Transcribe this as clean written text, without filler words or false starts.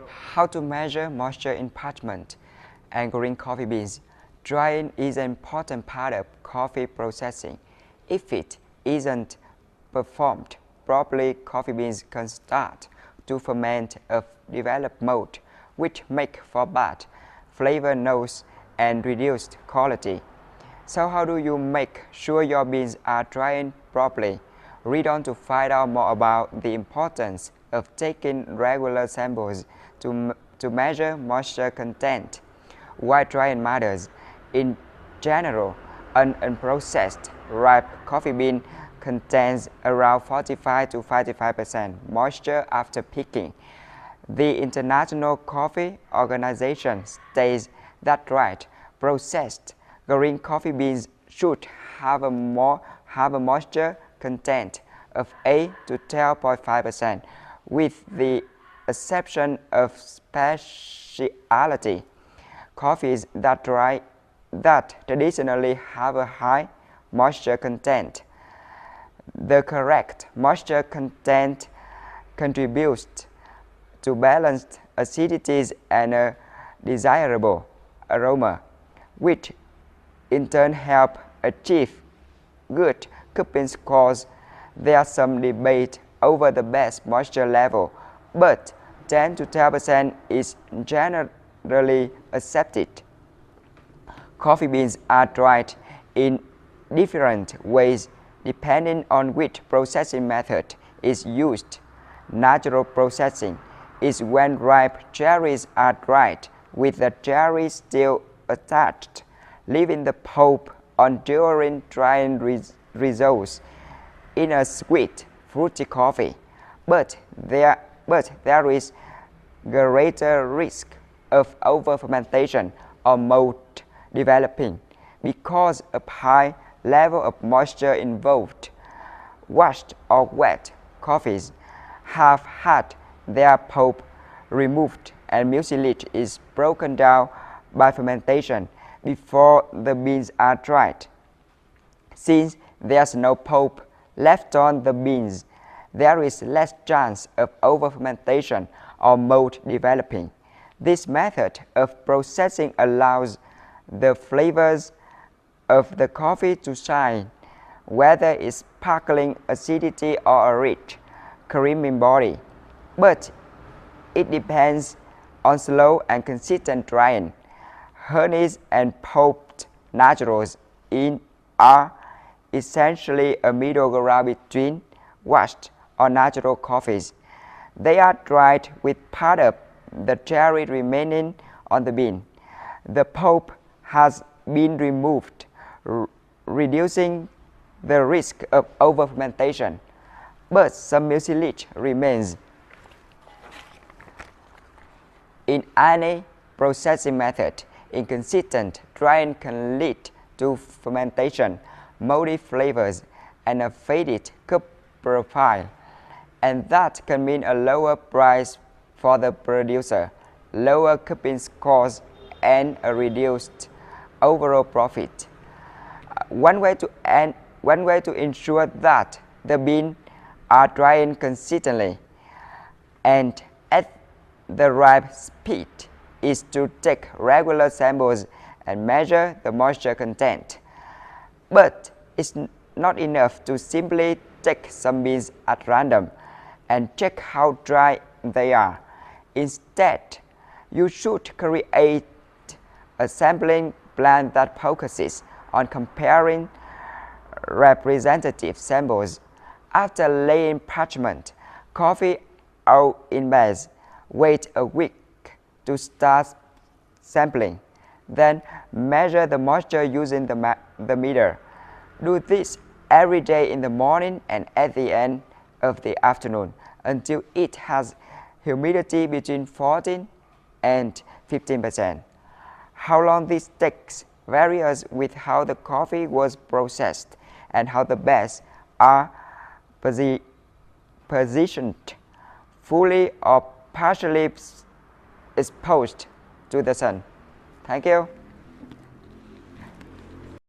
How to measure moisture in parchment and green coffee beans. Drying is an important part of coffee processing. If it isn't performed properly, coffee beans can start to ferment or develop mold, which make for bad flavor notes and reduced quality. So how do you make sure your beans are drying properly? Read on to find out more about the importance of taking regular samples to measure moisture content. Why drying matters. In general, an unprocessed ripe coffee bean contains around 45 to 55% moisture after picking. The International Coffee Organization states that dried, processed green coffee beans should have a moisture content of 8 to 12.5%, with the exception of specialty coffees that traditionally have a high moisture content. The correct moisture content contributes to balanced acidities and a desirable aroma, which in turn help achieve good cupping scores. There's some debate over the best moisture level, but 10 to 12% is generally accepted. Coffee beans are dried in different ways depending on which processing method is used. Natural processing is when ripe cherries are dried with the cherry still attached, leaving the pulp on during drying results in a sweet, fruity coffee. But there is greater risk of over-fermentation or mold developing because of high level of moisture involved. Washed or wet coffees have had their pulp removed and mucilage is broken down by fermentation before the beans are dried. Since there's no pulp left on the beans, there is less chance of over-fermentation or mold developing. This method of processing allows the flavors of the coffee to shine, whether it's sparkling acidity or a rich, creamy body. But it depends on slow and consistent drying. Honeys and pulped naturals are essentially a middle ground between washed or natural coffees. They are dried with part of the cherry remaining on the bean. The pulp has been removed, reducing the risk of over-fermentation, but some mucilage remains. In any processing method, inconsistent drying can lead to fermentation, moldy flavors, and a faded cup profile, and that can mean a lower price for the producer, lower cupping scores, and a reduced overall profit. One way to ensure that the beans are drying consistently and at the right speed is to take regular samples and measure the moisture content. But it's not enough to simply take some beans at random and check how dry they are. Instead, you should create a sampling plan that focuses on comparing representative samples. After laying parchment coffee out in bags, wait a week to start sampling. Then measure the moisture using the meter. Do this every day in the morning and at the end of the afternoon until it has humidity between 14 and 15%. How long this takes varies with how the coffee was processed and how the bags are positioned, fully or partially exposed to the sun. Thank you.